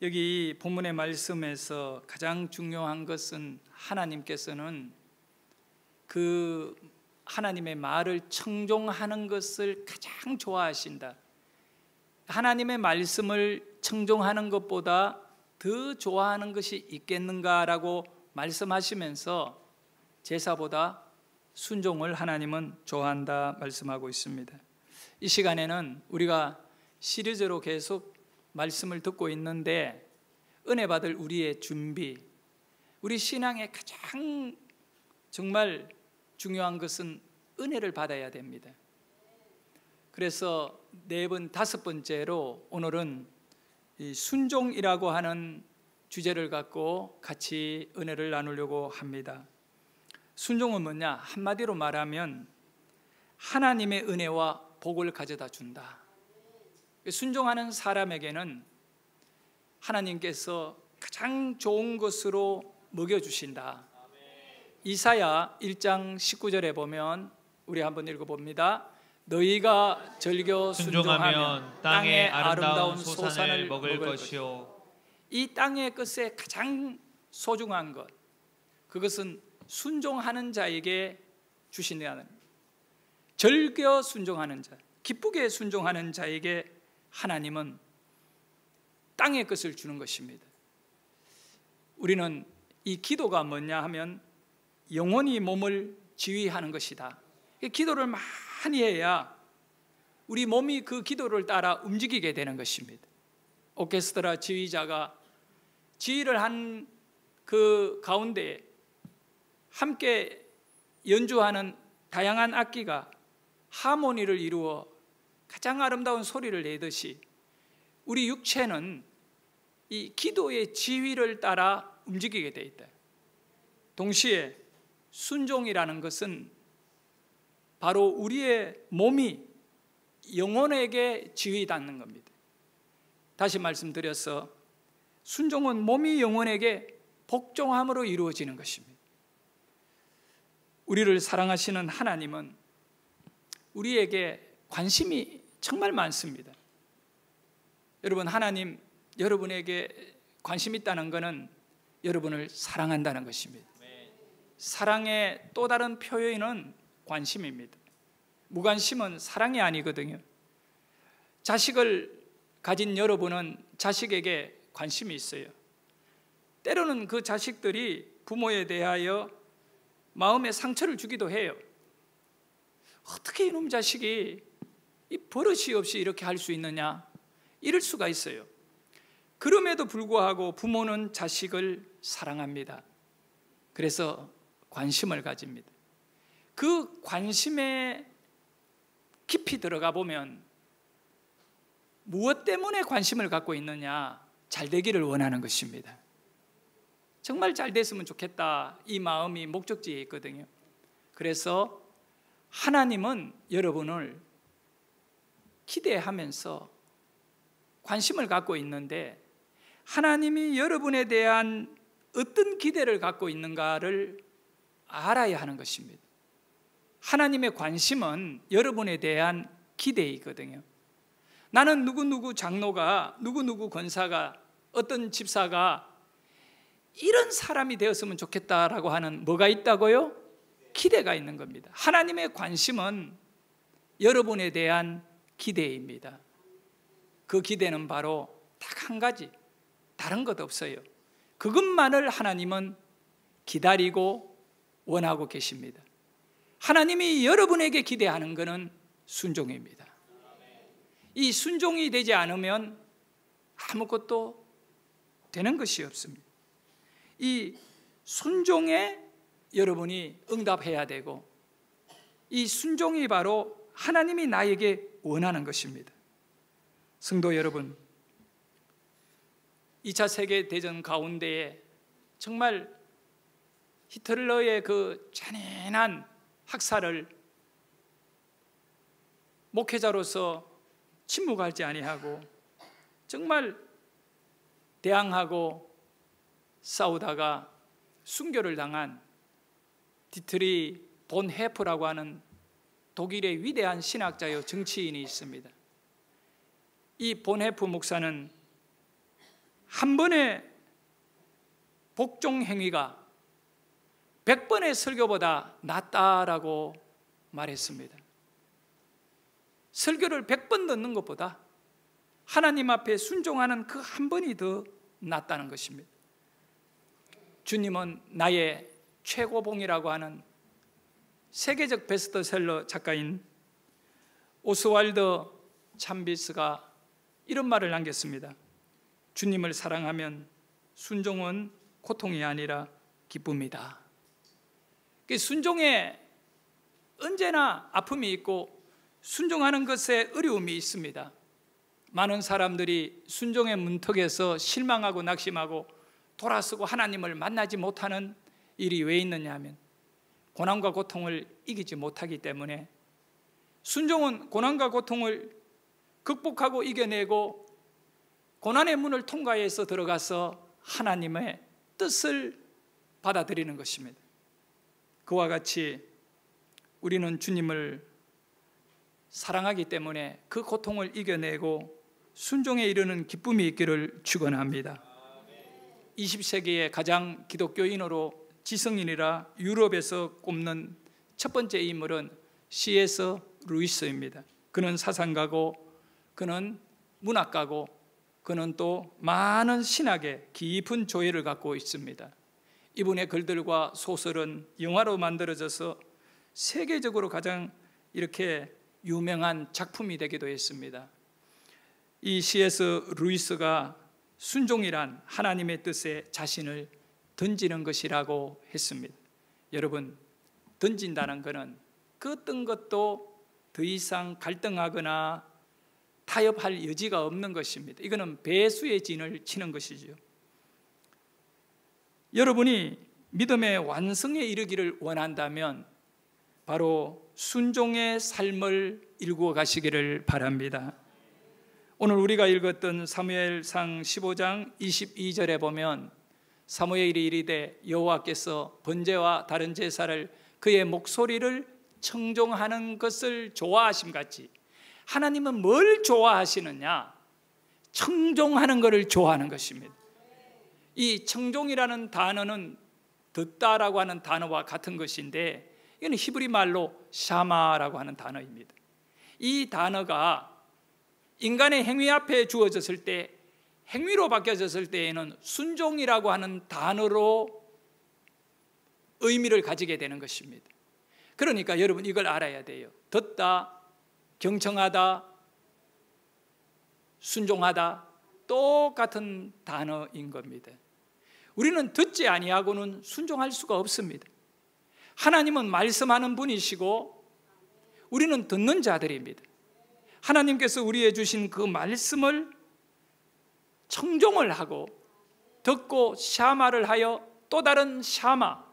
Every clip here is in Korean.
여기 본문의 말씀에서 가장 중요한 것은 하나님께서는 그 하나님의 말을 청종하는 것을 가장 좋아하신다. 하나님의 말씀을 청종하는 것보다 더 좋아하는 것이 있겠는가라고 말씀하시면서 제사보다 순종을 하나님은 좋아한다 말씀하고 있습니다. 이 시간에는 우리가 시리즈로 계속 말씀을 듣고 있는데 은혜 받을 우리의 준비, 우리 신앙의 가장 정말 중요한 것은 은혜를 받아야 됩니다. 그래서 다섯 번째로 오늘은 이 순종이라고 하는 주제를 갖고 같이 은혜를 나누려고 합니다. 순종은 뭐냐? 한마디로 말하면 하나님의 은혜와 복을 가져다 준다. 순종하는 사람에게는 하나님께서 가장 좋은 것으로 먹여주신다. 이사야 1장 19절에 보면 우리 한번 읽어봅니다. 너희가 절겨 순종하면 땅의 아름다운 소산을 먹을 것이요. 이 땅의 것에 가장 소중한 것, 그것은 순종하는 자에게 주신다는, 절겨 순종하는 자, 기쁘게 순종하는 자에게 하나님은 땅의 것을 주는 것입니다. 우리는 이 기도가 뭐냐 하면 영원히 몸을 지휘하는 것이다. 기도를 많이 해야 우리 몸이 그 기도를 따라 움직이게 되는 것입니다. 오케스트라 지휘자가 지휘를 한 그 가운데 함께 연주하는 다양한 악기가 하모니를 이루어 가장 아름다운 소리를 내듯이 우리 육체는 이 기도의 지휘를 따라 움직이게 되어 있다. 동시에 순종이라는 것은 바로 우리의 몸이 영혼에게 지휘받는 겁니다. 다시 말씀드려서 순종은 몸이 영혼에게 복종함으로 이루어지는 것입니다. 우리를 사랑하시는 하나님은 우리에게 관심이 정말 많습니다. 여러분, 하나님 여러분에게 관심 있다는 것은 여러분을 사랑한다는 것입니다. 사랑의 또 다른 표현은 관심입니다. 무관심은 사랑이 아니거든요. 자식을 가진 여러분은 자식에게 관심이 있어요. 때로는 그 자식들이 부모에 대하여 마음에 상처를 주기도 해요. 어떻게 이놈 자식이 이 버릇이 없이 이렇게 할 수 있느냐, 이럴 수가 있어요. 그럼에도 불구하고 부모는 자식을 사랑합니다. 그래서 관심을 가집니다. 그 관심에 깊이 들어가 보면 무엇 때문에 관심을 갖고 있느냐? 잘 되기를 원하는 것입니다. 정말 잘 됐으면 좋겠다, 이 마음이 목적지에 있거든요. 그래서 하나님은 여러분을 기대하면서 관심을 갖고 있는데 하나님이 여러분에 대한 어떤 기대를 갖고 있는가를 알아야 하는 것입니다. 하나님의 관심은 여러분에 대한 기대이거든요. 나는 누구누구 장로가, 누구누구 권사가, 어떤 집사가 이런 사람이 되었으면 좋겠다라고 하는 뭐가 있다고요? 기대가 있는 겁니다. 하나님의 관심은 여러분에 대한 기대입니다. 그 기대는 바로 딱 한 가지, 다른 것 없어요. 그것만을 하나님은 기다리고 원하고 계십니다. 하나님이 여러분에게 기대하는 것은 순종입니다. 이 순종이 되지 않으면 아무것도 되는 것이 없습니다. 이 순종에 여러분이 응답해야 되고, 이 순종이 바로 하나님이 나에게 원하는 것입니다. 성도 여러분, 2차 세계대전 가운데에 정말 히틀러의 그 잔인한 학살을 목회자로서 침묵하지 아니하고 정말 대항하고 싸우다가 순교를 당한 디트리 본 헤프라고 하는 독일의 위대한 신학자요 정치인이 있습니다. 이 본 헤프 목사는 한 번의 복종 행위가 100번의 설교보다 낫다라고 말했습니다. 설교를 100번 듣는 것보다 하나님 앞에 순종하는 그 한 번이 더 낫다는 것입니다. 주님은 나의 최고봉이라고 하는 세계적 베스트셀러 작가인 오스왈드 참비스가 이런 말을 남겼습니다. 주님을 사랑하면 순종은 고통이 아니라 기쁨이다. 순종에 언제나 아픔이 있고 순종하는 것에 어려움이 있습니다. 많은 사람들이 순종의 문턱에서 실망하고 낙심하고 돌아서고 하나님을 만나지 못하는 일이 왜 있느냐 하면 고난과 고통을 이기지 못하기 때문에, 순종은 고난과 고통을 극복하고 이겨내고 고난의 문을 통과해서 들어가서 하나님의 뜻을 받아들이는 것입니다. 그와 같이 우리는 주님을 사랑하기 때문에 그 고통을 이겨내고 순종에 이르는 기쁨이 있기를 축원합니다. 20세기의 가장 기독교인으로 지성인이라 유럽에서 꼽는 첫 번째 인물은 C.S. 루이스입니다. 그는 사상가고 그는 문학가고 그는 또 많은 신학에 깊은 조예를 갖고 있습니다. 이분의 글들과 소설은 영화로 만들어져서 세계적으로 가장 이렇게 유명한 작품이 되기도 했습니다. 이 C.S. 루이스가 순종이란 하나님의 뜻에 자신을 던지는 것이라고 했습니다. 여러분, 던진다는 것은 그 어떤 것도 더 이상 갈등하거나 타협할 여지가 없는 것입니다. 이거는 배수의 진을 치는 것이죠. 여러분이 믿음의 완성에 이르기를 원한다면 바로 순종의 삶을 일구어 가시기를 바랍니다. 오늘 우리가 읽었던 사무엘상 15장 22절에 보면 사무엘이 이르되 여호와께서 번제와 다른 제사를 그의 목소리를 청종하는 것을 좋아하심같이, 하나님은 뭘 좋아하시느냐? 청종하는 것을 좋아하는 것입니다. 이 청종이라는 단어는 듣다라고 하는 단어와 같은 것인데, 이건 히브리 말로 샤마라고 하는 단어입니다. 이 단어가 인간의 행위 앞에 주어졌을 때, 행위로 바뀌어졌을 때에는 순종이라고 하는 단어로 의미를 가지게 되는 것입니다. 그러니까 여러분 이걸 알아야 돼요. 듣다, 경청하다, 순종하다 똑같은 단어인 겁니다. 우리는 듣지 아니하고는 순종할 수가 없습니다. 하나님은 말씀하는 분이시고 우리는 듣는 자들입니다. 하나님께서 우리에게 주신 그 말씀을 청종을 하고 듣고 샤마를 하여 또 다른 샤마,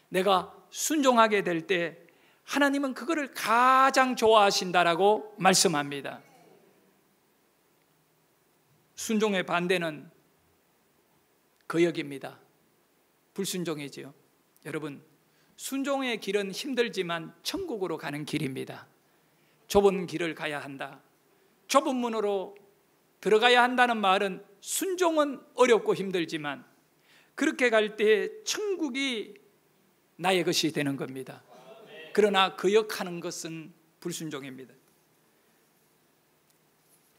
내가 순종하게 될 때 하나님은 그거를 가장 좋아하신다라고 말씀합니다. 순종의 반대는 거역입니다. 불순종이지요. 여러분, 순종의 길은 힘들지만 천국으로 가는 길입니다. 좁은 길을 가야 한다, 좁은 문으로 들어가야 한다는 말은 순종은 어렵고 힘들지만 그렇게 갈 때 천국이 나의 것이 되는 겁니다. 그러나 거역하는 것은 불순종입니다.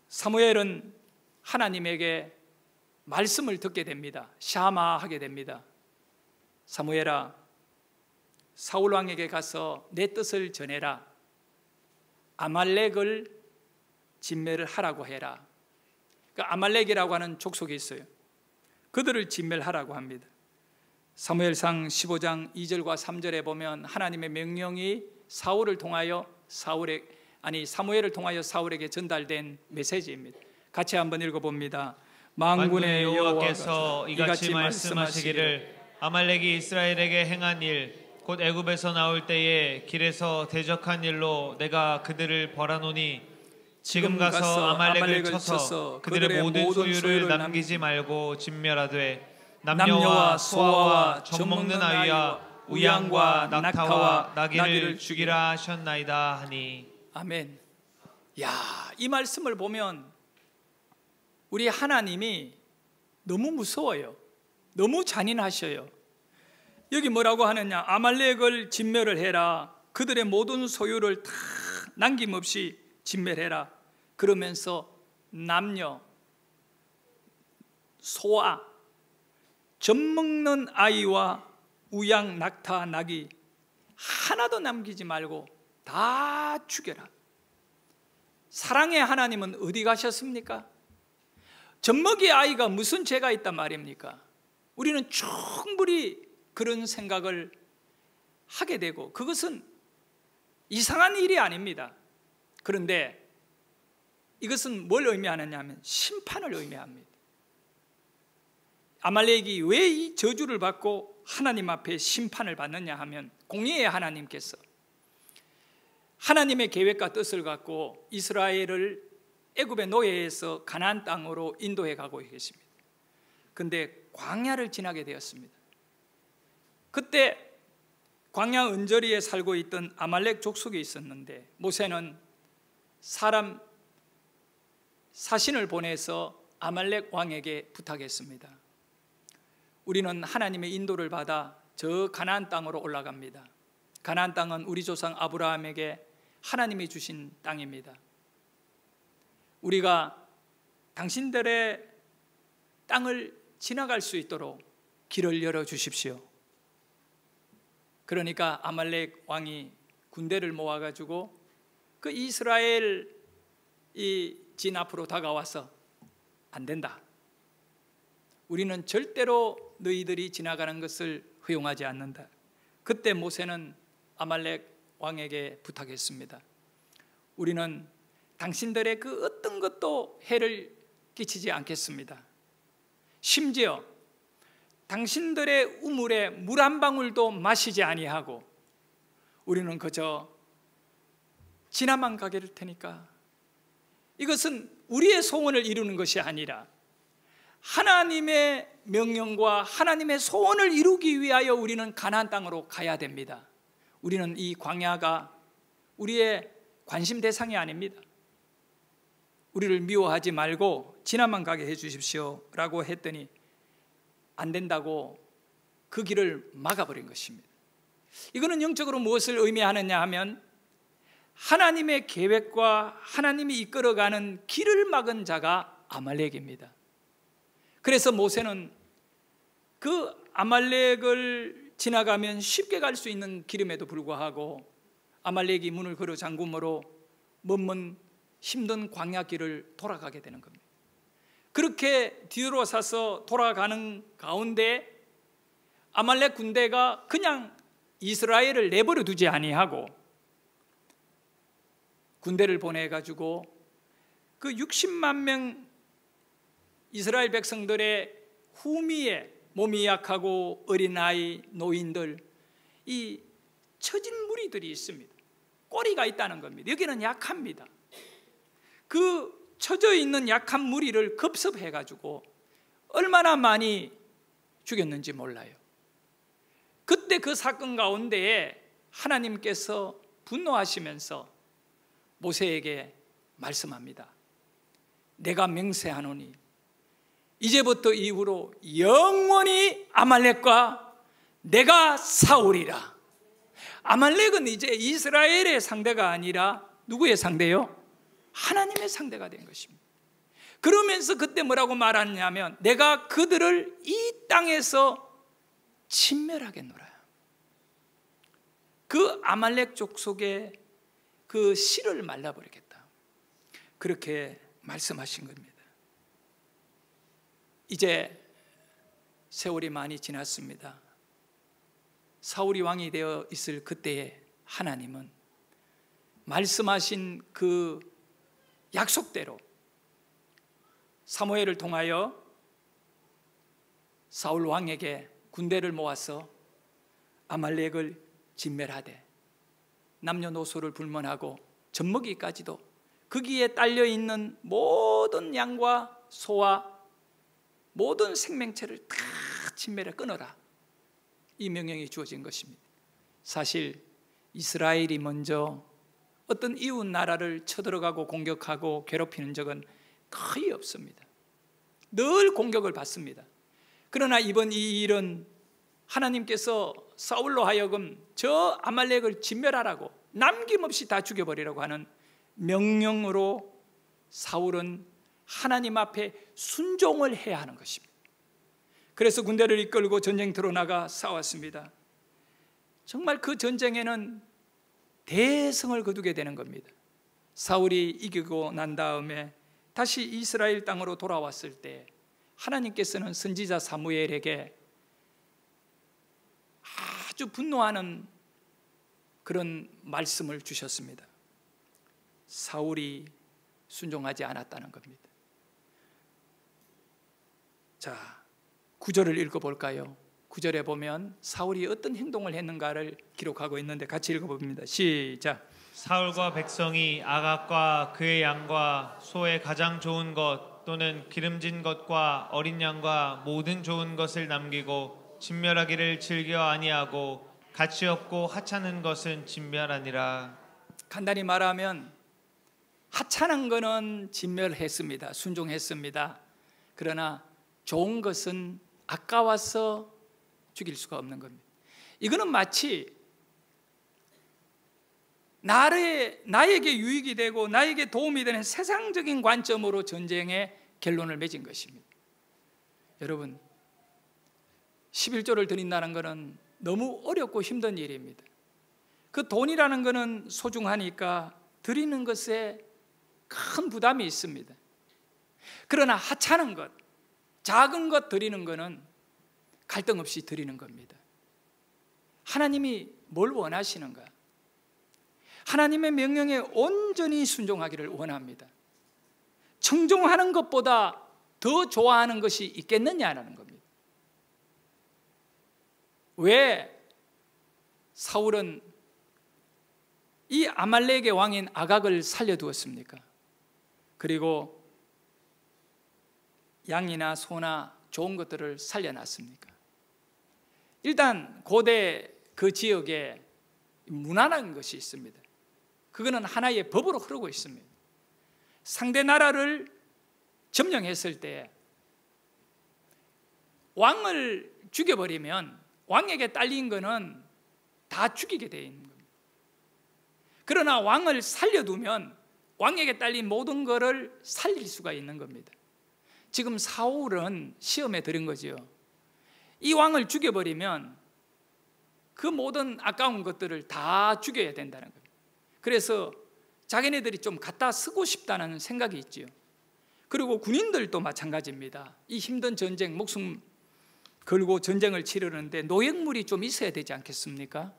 사무엘은 하나님에게 말씀을 듣게 됩니다. 샤마하게 됩니다. 사무엘아, 사울 왕에게 가서 내 뜻을 전해라. 아말렉을 진멸을 하라고 해라. 그 아말렉이라고 하는 족속이 있어요. 그들을 진멸하라고 합니다. 사무엘상 15장 2절과 3절에 보면 하나님의 명령이 사무엘을 통하여 사울에게 전달된 메시지입니다. 같이 한번 읽어봅니다. 만군의 여호와께서 이같이 말씀하시기를 아말렉이 이스라엘에게 행한 일 곧 애굽에서 나올 때에 길에서 대적한 일로 내가 그들을 벌하노니 지금 가서 아말렉을 쳐서 그들의 모든 소유를 남기지 말고 진멸하되 남녀와 소아와 젖먹는 아이와 우양과 낙타와 나귀를 죽이라 하셨나이다 하니. 아멘. 야, 이 말씀을 보면 우리 하나님이 너무 무서워요. 너무 잔인하셔요. 여기 뭐라고 하느냐? 아말렉을 진멸을 해라. 그들의 모든 소유를 다 남김없이 진멸해라. 그러면서 남녀, 소아, 젖먹는 아이와 우양, 낙타, 나귀 하나도 남기지 말고 다 죽여라. 사랑의 하나님은 어디 가셨습니까? 젖먹이 아이가 무슨 죄가 있단 말입니까? 우리는 충분히 그런 생각을 하게 되고, 그것은 이상한 일이 아닙니다. 그런데 이것은 뭘 의미하느냐 하면 심판을 의미합니다. 아말렉이 왜 이 저주를 받고 하나님 앞에 심판을 받느냐 하면, 공의의 하나님께서 하나님의 계획과 뜻을 갖고 이스라엘을 애굽의 노예에서 가나안 땅으로 인도해 가고 계십니다. 그런데 광야를 지나게 되었습니다. 그때 광야 언저리에 살고 있던 아말렉 족속이 있었는데, 모세는 사신을 보내서 아말렉 왕에게 부탁했습니다. 우리는 하나님의 인도를 받아 저 가나안 땅으로 올라갑니다. 가나안 땅은 우리 조상 아브라함에게 하나님이 주신 땅입니다. 우리가 당신들의 땅을 지나갈 수 있도록 길을 열어주십시오. 그러니까 아말렉 왕이 군대를 모아가지고 그 이스라엘 이 진 앞으로 다가와서, 안 된다. 우리는 절대로 너희들이 지나가는 것을 허용하지 않는다. 그때 모세는 아말렉 왕에게 부탁했습니다. 우리는 당신들의 그 어떤 것도 해를 끼치지 않겠습니다. 심지어 당신들의 우물에 물 한 방울도 마시지 아니하고 우리는 그저 지나만 가게 될 테니까. 이것은 우리의 소원을 이루는 것이 아니라 하나님의 명령과 하나님의 소원을 이루기 위하여 우리는 가나안 땅으로 가야 됩니다. 우리는 이 광야가 우리의 관심 대상이 아닙니다. 우리를 미워하지 말고 지나만 가게 해 주십시오 라고 했더니 안 된다고 그 길을 막아버린 것입니다. 이거는 영적으로 무엇을 의미하느냐 하면, 하나님의 계획과 하나님이 이끌어가는 길을 막은 자가 아말렉입니다. 그래서 모세는 그 아말렉을 지나가면 쉽게 갈 수 있는 길임에도 불구하고 아말렉이 문을 걸어 잠금으로 먼 힘든 광야길을 돌아가게 되는 겁니다. 그렇게 뒤돌아서서 돌아가는 가운데 아말렉 군대가 그냥 이스라엘을 내버려 두지 아니하고 군대를 보내가지고 그 60만 명 이스라엘 백성들의 후미에 몸이 약하고 어린아이, 노인들, 이 처진 무리들이 있습니다. 꼬리가 있다는 겁니다. 여기는 약합니다. 그 처져 있는 약한 무리를 급습해가지고 얼마나 많이 죽였는지 몰라요. 그때 그 사건 가운데에 하나님께서 분노하시면서 모세에게 말씀합니다. 내가 맹세하노니 이제부터 이후로 영원히 아말렉과 내가 싸우리라. 아말렉은 이제 이스라엘의 상대가 아니라 누구의 상대요? 하나님의 상대가 된 것입니다. 그러면서 그때 뭐라고 말하냐면, 내가 그들을 이 땅에서 진멸하겠노라. 그 아말렉 족속의 그 씨를 말라버리겠다. 그렇게 말씀하신 겁니다. 이제 세월이 많이 지났습니다. 사울이 왕이 되어 있을 그때에 하나님은 말씀하신 그 약속대로 사무엘을 통하여 사울 왕에게 군대를 모아서 아말렉을 진멸하되 남녀노소를 불문하고 젖먹이까지도 거기에 딸려있는 모든 양과 소와 모든 생명체를 다 진멸해 끊어라. 이 명령이 주어진 것입니다. 사실 이스라엘이 먼저 어떤 이웃 나라를 쳐들어가고 공격하고 괴롭히는 적은 거의 없습니다. 늘 공격을 받습니다. 그러나 이번 이 일은 하나님께서 사울로 하여금 저 아말렉을 진멸하라고, 남김없이 다 죽여버리라고 하는 명령으로 사울은 하나님 앞에 순종을 해야 하는 것입니다. 그래서 군대를 이끌고 전쟁터로 나가 싸웠습니다. 정말 그 전쟁에는 대성을 거두게 되는 겁니다. 사울이 이기고 난 다음에 다시 이스라엘 땅으로 돌아왔을 때 하나님께서는 선지자 사무엘에게 아주 분노하는 그런 말씀을 주셨습니다. 사울이 순종하지 않았다는 겁니다. 자, 9절을 읽어볼까요? 9절에 보면 사울이 어떤 행동을 했는가를 기록하고 있는데 같이 읽어봅니다. 시작. 사울과 백성이 아각과 그의 양과 소의 가장 좋은 것 또는 기름진 것과 어린 양과 모든 좋은 것을 남기고 진멸하기를 즐겨 아니하고 가치 없고 하찮은 것은 진멸하니라. 간단히 말하면 하찮은 것은 진멸했습니다. 순종했습니다. 그러나 좋은 것은 아까워서 죽일 수가 없는 겁니다. 이거는 마치 나에게 유익이 되고 나에게 도움이 되는 세상적인 관점으로 전쟁의 결론을 맺은 것입니다. 여러분, 11조를 드린다는 것은 너무 어렵고 힘든 일입니다. 그 돈이라는 것은 소중하니까 드리는 것에 큰 부담이 있습니다. 그러나 하찮은 것, 작은 것 드리는 것은 갈등 없이 드리는 겁니다. 하나님이 뭘 원하시는가? 하나님의 명령에 온전히 순종하기를 원합니다. 청종하는 것보다 더 좋아하는 것이 있겠느냐라는 겁니다. 왜 사울은 이 아말렉의 왕인 아각을 살려두었습니까? 그리고 양이나 소나 좋은 것들을 살려놨습니까? 일단 고대 그 지역에 문화라는 것이 있습니다. 그거는 하나의 법으로 흐르고 있습니다. 상대 나라를 점령했을 때 왕을 죽여버리면 왕에게 딸린 것은 다 죽이게 되어 있는 겁니다. 그러나 왕을 살려두면 왕에게 딸린 모든 것을 살릴 수가 있는 겁니다. 지금 사울은 시험에 들은 거죠. 이 왕을 죽여버리면 그 모든 아까운 것들을 다 죽여야 된다는 겁니다. 그래서 자기네들이 좀 갖다 쓰고 싶다는 생각이 있지요. 그리고 군인들도 마찬가지입니다. 이 힘든 전쟁, 목숨 걸고 전쟁을 치르는데 노획물이 좀 있어야 되지 않겠습니까?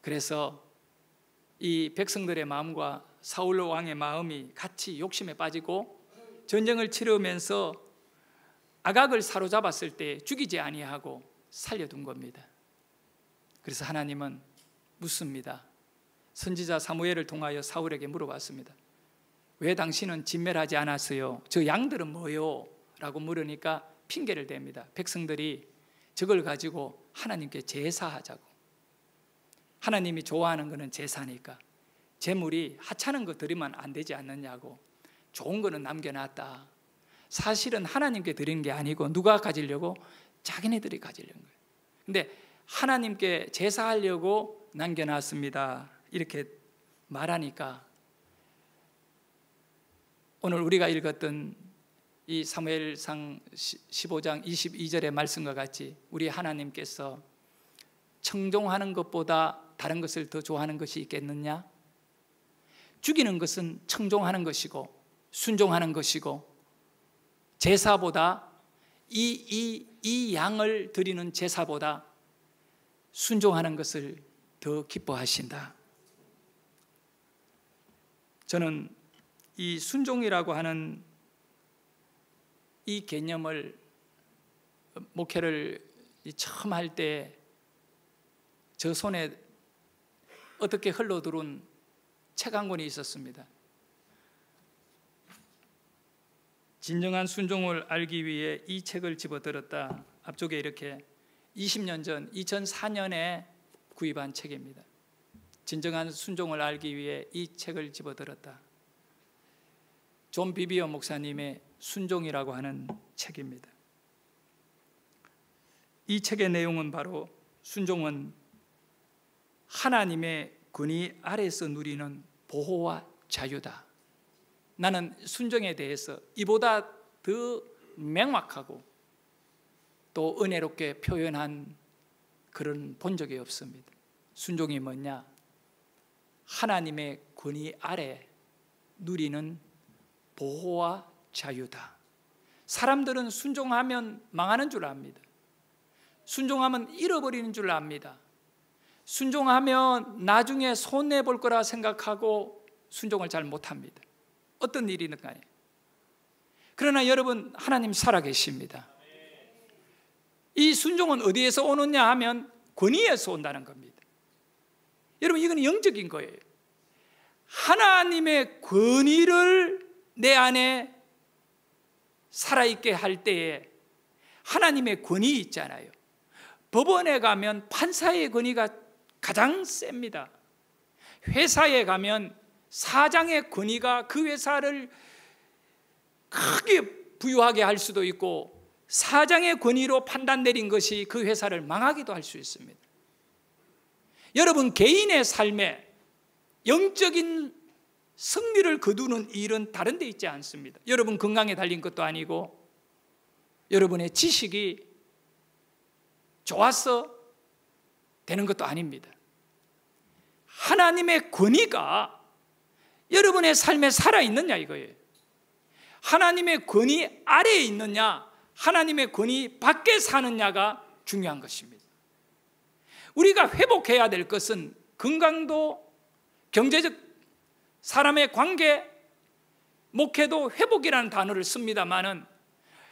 그래서 이 백성들의 마음과 사울 왕의 마음이 같이 욕심에 빠지고 전쟁을 치르면서 아각을 사로잡았을 때 죽이지 아니하고 살려둔 겁니다. 그래서 하나님은 묻습니다. 선지자 사무엘을 통하여 사울에게 물어봤습니다. 왜 당신은 진멸하지 않았어요? 저 양들은 뭐요? 라고 물으니까 핑계를 댑니다. 백성들이 저걸 가지고 하나님께 제사하자고. 하나님이 좋아하는 것은 제사니까 제물이 하찮은 거 드리면 안 되지 않느냐고. 좋은 거는 남겨놨다. 사실은 하나님께 드리는 게 아니고 누가 가지려고? 자기네들이 가지려는 거예요. 근데 하나님께 제사하려고 남겨놨습니다. 이렇게 말하니까 오늘 우리가 읽었던 이 사무엘상 15장 22절의 말씀과 같이 우리 하나님께서 청종하는 것보다 다른 것을 더 좋아하는 것이 있겠느냐? 죽이는 것은 청종하는 것이고 순종하는 것이고 제사보다 이 양을 드리는 제사보다 순종하는 것을 더 기뻐하신다. 저는 이 순종이라고 하는 이 개념을 목회를 처음 할 때 저 손에 어떻게 흘러들어온 책 한 권이 있었습니다. 진정한 순종을 알기 위해 이 책을 집어들었다. 앞쪽에 이렇게 20년 전 2004년에 구입한 책입니다. 진정한 순종을 알기 위해 이 책을 집어들었다. 존 비비어 목사님의 순종이라고 하는 책입니다. 이 책의 내용은 바로 순종은 하나님의 권위 아래에서 누리는 보호와 자유다. 나는 순종에 대해서 이보다 더 명확하고 또 은혜롭게 표현한 그런 본 적이 없습니다. 순종이 뭐냐? 하나님의 권위 아래 누리는 보호와 자유다. 사람들은 순종하면 망하는 줄 압니다. 순종하면 잃어버리는 줄 압니다. 순종하면 나중에 손해볼 거라 생각하고 순종을 잘 못합니다. 어떤 일이든 간에. 그러나 여러분, 하나님 살아계십니다. 이 순종은 어디에서 오느냐 하면 권위에서 온다는 겁니다. 여러분, 이건 영적인 거예요. 하나님의 권위를 내 안에 살아있게 할 때에 하나님의 권위 있잖아요. 법원에 가면 판사의 권위가 가장 셉니다. 회사에 가면 사장의 권위가 그 회사를 크게 부유하게 할 수도 있고, 사장의 권위로 판단 내린 것이 그 회사를 망하기도 할 수 있습니다. 여러분, 개인의 삶에 영적인 승리를 거두는 일은 다른 데 있지 않습니다. 여러분 건강에 달린 것도 아니고, 여러분의 지식이 좋아서 되는 것도 아닙니다. 하나님의 권위가 여러분의 삶에 살아있느냐 이거예요. 하나님의 권위 아래에 있느냐, 하나님의 권위 밖에 사느냐가 중요한 것입니다. 우리가 회복해야 될 것은 건강도, 경제적, 사람의 관계, 목회도 회복이라는 단어를 씁니다마는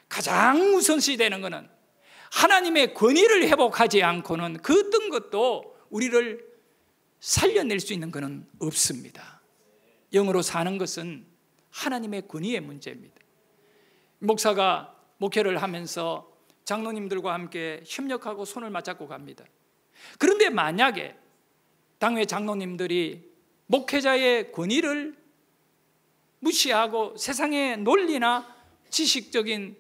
가장 우선시 되는 것은 하나님의 권위를 회복하지 않고는 그 어떤 것도 우리를 살려낼 수 있는 것은 없습니다. 영으로 사는 것은 하나님의 권위의 문제입니다. 목사가 목회를 하면서 장로님들과 함께 협력하고 손을 맞잡고 갑니다. 그런데 만약에 당회 장로님들이 목회자의 권위를 무시하고 세상의 논리나 지식적인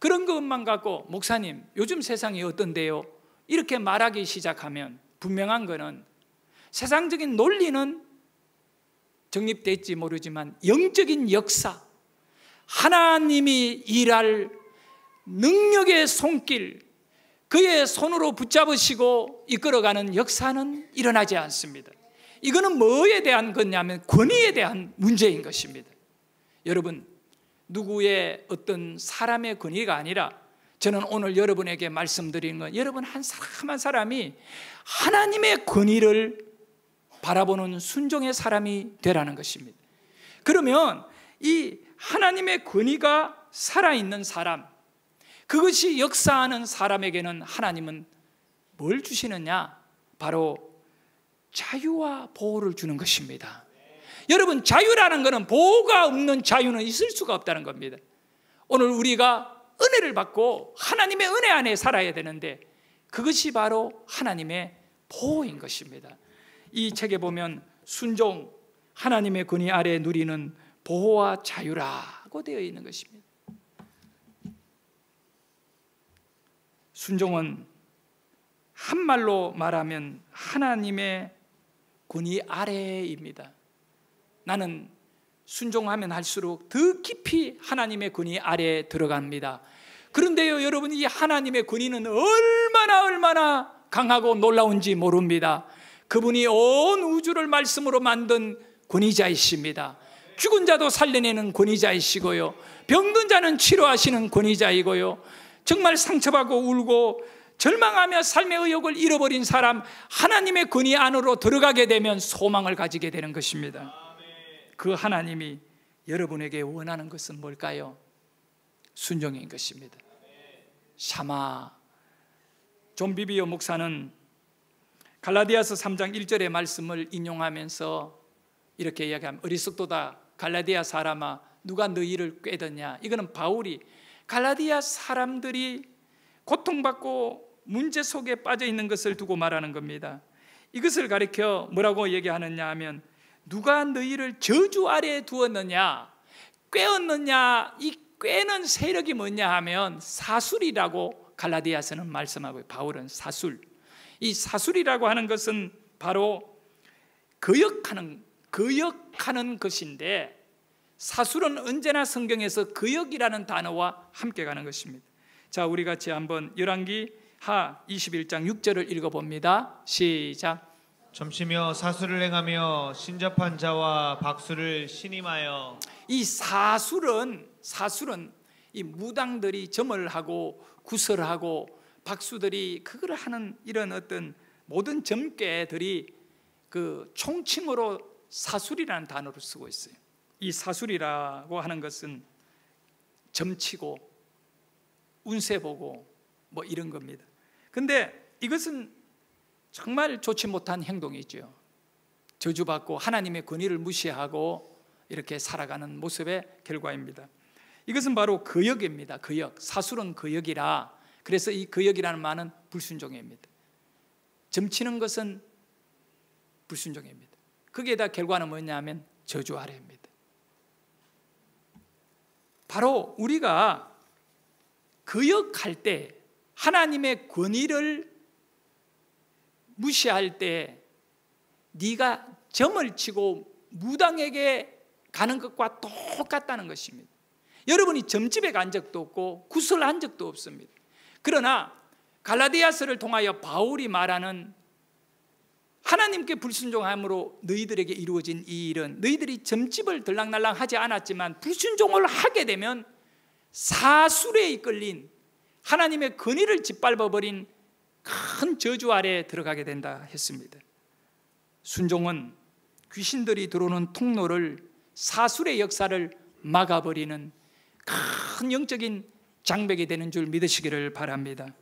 그런 것만 갖고 목사님 요즘 세상이 어떤데요? 이렇게 말하기 시작하면 분명한 것은 세상적인 논리는 정립될지 모르지만 영적인 역사, 하나님이 일할 능력의 손길, 그의 손으로 붙잡으시고 이끌어가는 역사는 일어나지 않습니다. 이거는 뭐에 대한 거냐면 권위에 대한 문제인 것입니다. 여러분, 누구의 어떤 사람의 권위가 아니라 저는 오늘 여러분에게 말씀드리는 건 여러분 한 사람 한 사람이 하나님의 권위를 바라보는 순종의 사람이 되라는 것입니다. 그러면 이 하나님의 권위가 살아있는 사람, 그것이 역사하는 사람에게는 하나님은 뭘 주시느냐? 바로 자유와 보호를 주는 것입니다. 여러분, 자유라는 것은 보호가 없는 자유는 있을 수가 없다는 겁니다. 오늘 우리가 은혜를 받고 하나님의 은혜 안에 살아야 되는데 그것이 바로 하나님의 보호인 것입니다. 이 책에 보면 순종, 하나님의 권위 아래 누리는 보호와 자유라고 되어 있는 것입니다. 순종은 한말로 말하면 하나님의 권위 아래입니다. 나는 순종하면 할수록 더 깊이 하나님의 권위 아래에 들어갑니다. 그런데요, 여러분, 이 하나님의 권위는 얼마나 강하고 놀라운지 모릅니다. 그분이 온 우주를 말씀으로 만든 권위자이십니다. 죽은 자도 살려내는 권위자이시고요, 병든 자는 치료하시는 권위자이고요, 정말 상처받고 울고 절망하며 삶의 의욕을 잃어버린 사람, 하나님의 권위 안으로 들어가게 되면 소망을 가지게 되는 것입니다. 그 하나님이 여러분에게 원하는 것은 뭘까요? 순종인 것입니다. 샤마. 존 비비오 목사는 갈라디아서 3장 1절의 말씀을 인용하면서 이렇게 이야기합니다. 어리석도다 갈라디아 사람아, 누가 너희를 꾀더냐. 이거는 바울이 갈라디아 사람들이 고통받고 문제 속에 빠져 있는 것을 두고 말하는 겁니다. 이것을 가리켜 뭐라고 얘기하느냐 하면, 누가 너희를 저주 아래에 두었느냐, 꾀었느냐, 이 꿰는 세력이 뭐냐 하면 사술이라고 갈라디아서는 말씀하고요. 바울은 사술. 이 사술이라고 하는 것은 바로 거역하는 것인데, 사술은 언제나 성경에서 거역이라는 단어와 함께 가는 것입니다. 자, 우리 같이 한번 열왕기 하 21장 6절을 읽어봅니다. 시작. 점치며 사술을 행하며 신접한 자와 박수를 신임하여. 이 사술은 이 무당들이 점을 하고 구설하고 박수들이 그걸 하는 이런 어떤 모든 점괘들이 그 총칭으로 사술이라는 단어를 쓰고 있어요. 이 사술이라고 하는 것은 점치고 운세 보고 뭐 이런 겁니다. 근데 이것은 정말 좋지 못한 행동이죠. 저주받고 하나님의 권위를 무시하고 이렇게 살아가는 모습의 결과입니다. 이것은 바로 거역입니다. 거역. 사술은 거역이라. 그래서 이 거역이라는 말은 불순종입니다. 점치는 것은 불순종입니다. 거기에다 결과는 뭐냐면 저주 아래입니다. 바로 우리가 거역할 때, 하나님의 권위를 무시할 때 네가 점을 치고 무당에게 가는 것과 똑같다는 것입니다. 여러분이 점집에 간 적도 없고 구설한 적도 없습니다. 그러나 갈라디아서를 통하여 바울이 말하는 하나님께 불순종함으로 너희들에게 이루어진 이 일은, 너희들이 점집을 들락날락 하지 않았지만 불순종을 하게 되면 사술에 이끌린 하나님의 권위를 짓밟아버린 큰 저주 아래에 들어가게 된다 했습니다. 순종은 귀신들이 들어오는 통로를, 사술의 역사를 막아버리는 큰 영적인 장벽이 되는 줄 믿으시기를 바랍니다.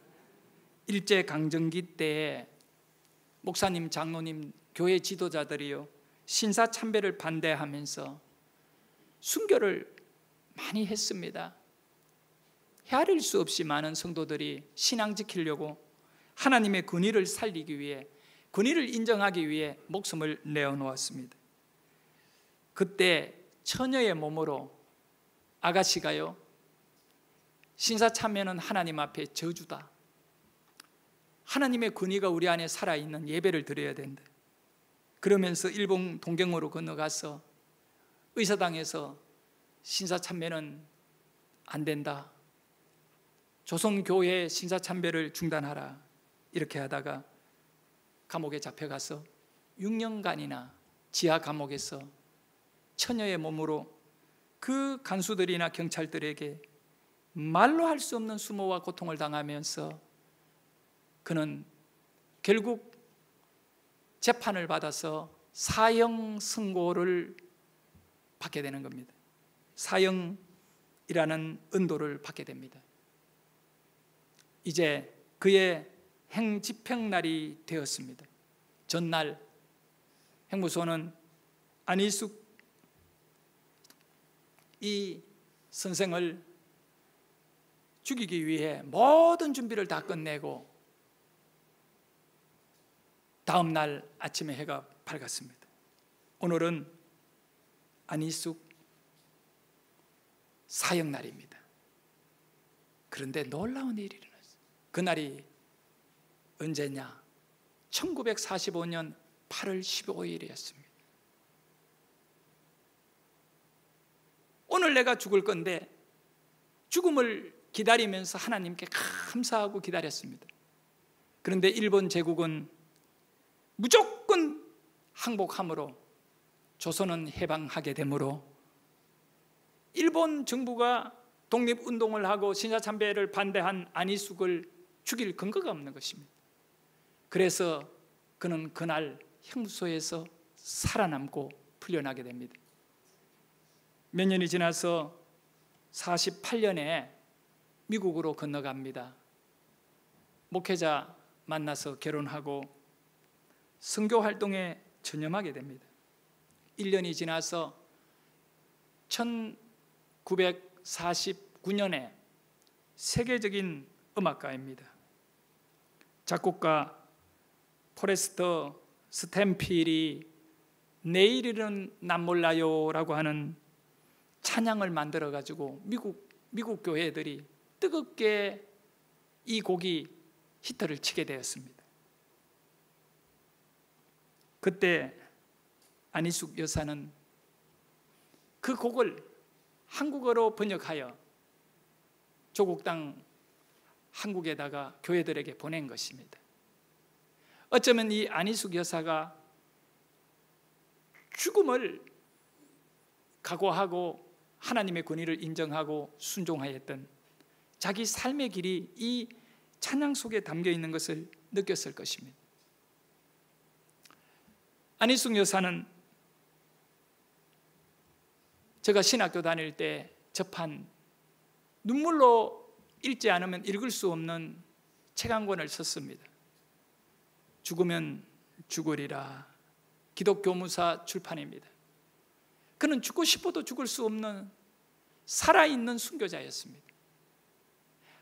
일제강점기 때에 목사님, 장로님, 교회 지도자들이요 신사참배를 반대하면서 순교를 많이 했습니다. 헤아릴 수 없이 많은 성도들이 신앙 지키려고 하나님의 권위를 살리기 위해, 권위를 인정하기 위해 목숨을 내어놓았습니다. 그때 처녀의 몸으로 아가씨가요, 신사참배는 하나님 앞에 저주다, 하나님의 권위가 우리 안에 살아있는 예배를 드려야 된다, 그러면서 일본 동경으로 건너가서 의사당에서 신사참배는 안 된다, 조선교회 신사참배를 중단하라, 이렇게 하다가 감옥에 잡혀가서 6년간이나 지하 감옥에서 처녀의 몸으로 그 간수들이나 경찰들에게 말로 할 수 없는 수모와 고통을 당하면서 그는 결국 재판을 받아서 사형 선고를 받게 되는 겁니다. 사형이라는 은도를 받게 됩니다. 이제 그의 행집행날이 되었습니다. 전날 행무소는 안희숙 이 선생을 죽이기 위해 모든 준비를 다 끝내고 다음 날 아침에 해가 밝았습니다. 오늘은 안희숙 사형날입니다. 그런데 놀라운 일이 일어났어요. 그날이 언제냐? 1945년 8월 15일이었습니다. 오늘 내가 죽을 건데 죽음을 기다리면서 하나님께 감사하고 기다렸습니다. 그런데 일본 제국은 무조건 항복함으로 조선은 해방하게 되므로 일본 정부가 독립운동을 하고 신사참배를 반대한 안희숙을 죽일 근거가 없는 것입니다. 그래서 그는 그날 형무소에서 살아남고 풀려나게 됩니다. 몇 년이 지나서 48년에 미국으로 건너갑니다. 목회자 만나서 결혼하고 선교 활동에 전념하게 됩니다. 1년이 지나서 1949년에 세계적인 음악가입니다. 작곡가 포레스터 스탠필이 내일은 난 몰라요 라고 하는 찬양을 만들어 가지고 미국 미국 교회들이 뜨겁게 이 곡이 히트를 치게 되었습니다. 그때 안희숙 여사는 그 곡을 한국어로 번역하여 조국 땅 한국에다가 교회들에게 보낸 것입니다. 어쩌면 이 안희숙 여사가 죽음을 각오하고 하나님의 권위를 인정하고 순종하였던 자기 삶의 길이 이 찬양 속에 담겨 있는 것을 느꼈을 것입니다. 안희숙 여사는 제가 신학교 다닐 때 접한 눈물로 읽지 않으면 읽을 수 없는 책 한 권을 썼습니다. 죽으면 죽으리라, 기독교무사 출판입니다. 그는 죽고 싶어도 죽을 수 없는 살아있는 순교자였습니다.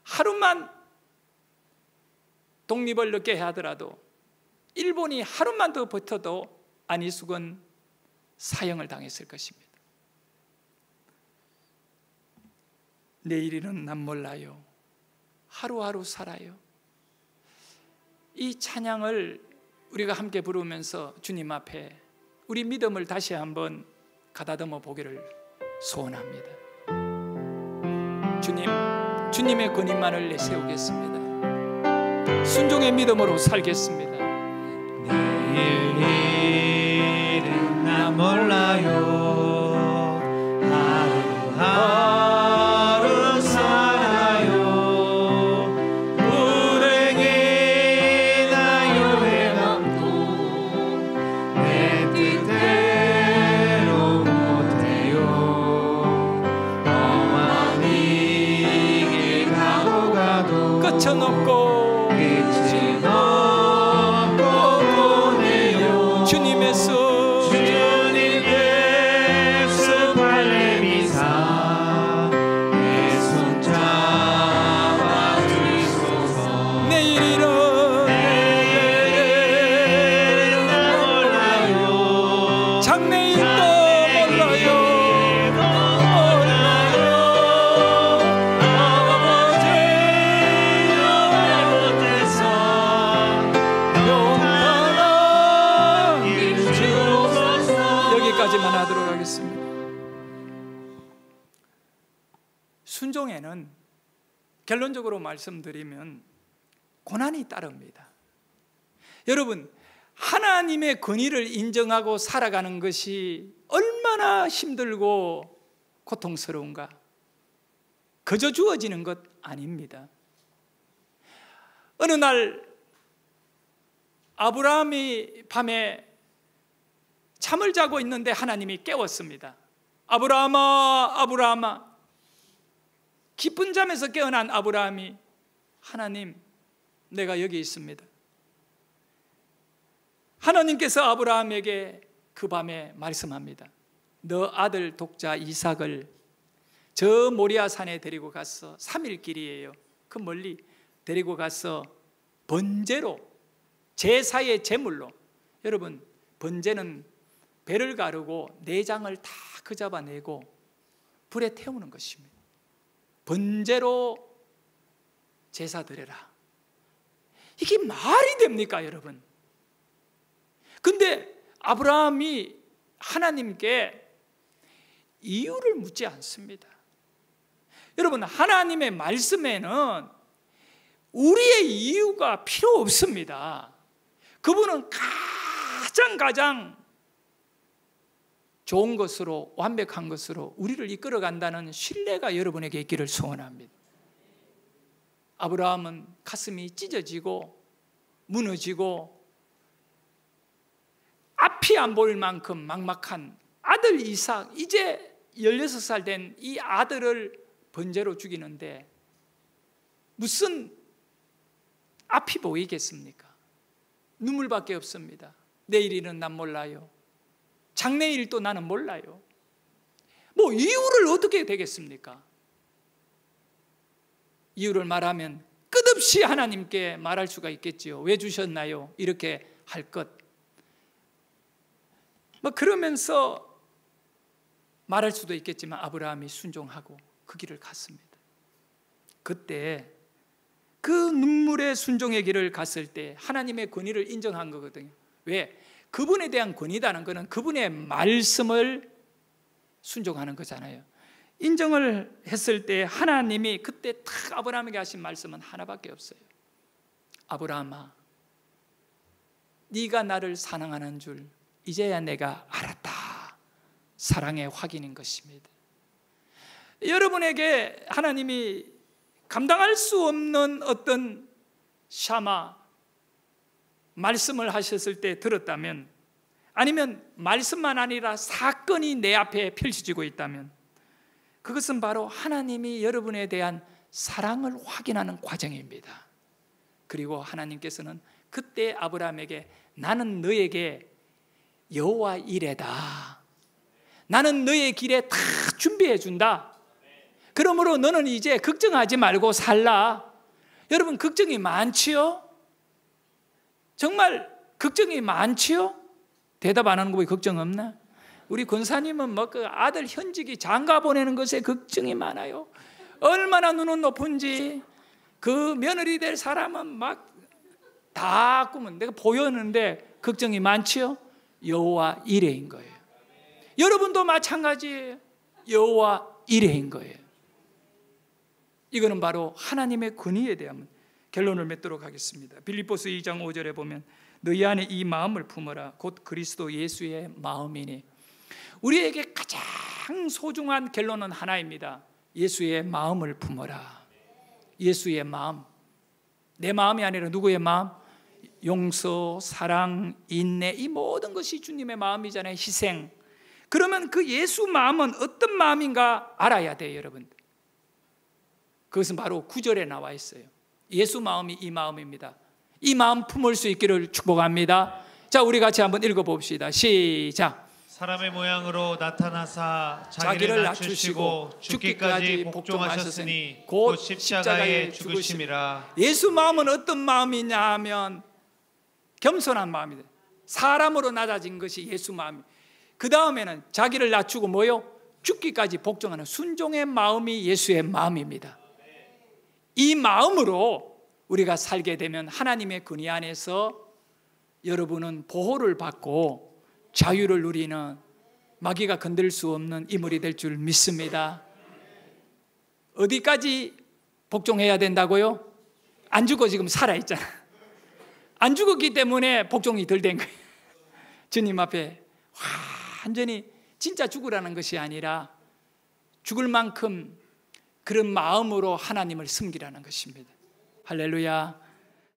하루만 독립을 늦게 하더라도, 일본이 하루만 더 버텨도 안희숙은 사형을 당했을 것입니다. 내일은 난 몰라요. 하루하루 살아요. 이 찬양을 우리가 함께 부르면서 주님 앞에 우리 믿음을 다시 한번 가다듬어 보기를 소원합니다. 주님, 주님의 권위만을 내세우겠습니다. 순종의 믿음으로 살겠습니다. 내일은 난 몰라요. 하루하루 살아요. 불행의 나요의 감동 내 뜻대로 못해요. 험한 이 길 가고 가도 끝은 없고 끝은 없고 보내요. 주님의 수 순종에는 결론적으로 말씀드리면 고난이 따릅니다. 여러분, 하나님의 권위를 인정하고 살아가는 것이 얼마나 힘들고 고통스러운가? 그저 주어지는 것 아닙니다. 어느 날 아브라함이 밤에 잠을 자고 있는데 하나님이 깨웠습니다. 아브라함아, 아브라함아. 깊은 잠에서 깨어난 아브라함이, 하나님, 내가 여기 있습니다. 하나님께서 아브라함에게 그 밤에 말씀합니다. 너 아들 독자 이삭을 저 모리아 산에 데리고 가서 3일 길이에요. 그 멀리 데리고 가서 번제로, 제사의 제물로, 여러분 번제는 배를 가르고 내장을 다 그 잡아내고 불에 태우는 것입니다. 번제로 제사 드려라. 이게 말이 됩니까, 여러분? 근데 아브라함이 하나님께 이유를 묻지 않습니다. 여러분, 하나님의 말씀에는 우리의 이유가 필요 없습니다. 그분은 가장 좋은 것으로, 완벽한 것으로 우리를 이끌어간다는 신뢰가 여러분에게 있기를 소원합니다. 아브라함은 가슴이 찢어지고 무너지고 앞이 안 보일 만큼 막막한 아들 이삭, 이제 16살 된 이 아들을 번제로 죽이는데 무슨 앞이 보이겠습니까? 눈물밖에 없습니다. 내일일은 난 몰라요. 장래일도 나는 몰라요. 뭐 이유를 어떻게 되겠습니까? 이유를 말하면 끝없이 하나님께 말할 수가 있겠지요. 왜 주셨나요? 이렇게 할 것. 뭐 그러면서 말할 수도 있겠지만 아브라함이 순종하고 그 길을 갔습니다. 그때 그 눈물의 순종의 길을 갔을 때 하나님의 권위를 인정한 거거든요. 왜? 그분에 대한 권위다는 것은 그분의 말씀을 순종하는 거잖아요. 인정을 했을 때 하나님이 그때 딱 아브라함에게 하신 말씀은 하나밖에 없어요. 아브라함아, 네가 나를 사랑하는 줄 이제야 내가 알았다. 사랑의 확인인 것입니다. 여러분에게 하나님이 감당할 수 없는 어떤 샤마 말씀을 하셨을 때 들었다면, 아니면 말씀만 아니라 사건이 내 앞에 펼쳐지고 있다면, 그것은 바로 하나님이 여러분에 대한 사랑을 확인하는 과정입니다. 그리고 하나님께서는 그때 아브라함에게 나는 너에게 여호와 이레다, 나는 너의 길에 다 준비해 준다, 그러므로 너는 이제 걱정하지 말고 살라. 여러분, 걱정이 많지요? 정말 걱정이 많지요? 대답 안 하는 거 보니 걱정 없나? 우리 권사님은 뭐 그 아들 현직이 장가 보내는 것에 걱정이 많아요. 얼마나 눈은 높은지. 그 며느리 될 사람은 막 다 꾸면 내가 보였는데 걱정이 많지요? 여호와 이레인 거예요. 여러분도 마찬가지예요. 여호와 이레인 거예요. 이거는 바로 하나님의 권위에 대한 결론을 맺도록 하겠습니다. 빌립보서 2장 5절에 보면 너희 안에 이 마음을 품어라 곧 그리스도 예수의 마음이니. 우리에게 가장 소중한 결론은 하나입니다. 예수의 마음을 품어라. 예수의 마음. 내 마음이 아니라 누구의 마음? 용서, 사랑, 인내, 이 모든 것이 주님의 마음이잖아요. 희생. 그러면 그 예수 마음은 어떤 마음인가 알아야 돼요, 여러분. 그것은 바로 9절에 나와 있어요. 예수 마음이 이 마음입니다. 이 마음 품을 수 있기를 축복합니다. 자, 우리 같이 한번 읽어봅시다. 시작. 사람의 모양으로 나타나사 자기를 낮추시고 죽기까지 복종하셨으니 곧 십자가에 죽으심이라. 예수 마음은 어떤 마음이냐 하면 겸손한 마음이다. 사람으로 낮아진 것이 예수 마음이. 그 다음에는 자기를 낮추고 뭐요? 죽기까지 복종하는 순종의 마음이 예수의 마음입니다. 이 마음으로 우리가 살게 되면 하나님의 권위 안에서 여러분은 보호를 받고 자유를 누리는 마귀가 건들 수 없는 인물이 될 줄 믿습니다. 어디까지 복종해야 된다고요? 안 죽어 지금 살아있잖아. 안 죽었기 때문에 복종이 덜 된 거예요. 주님 앞에 완전히 진짜 죽으라는 것이 아니라 죽을 만큼 그런 마음으로 하나님을 섬기라는 것입니다. 할렐루야.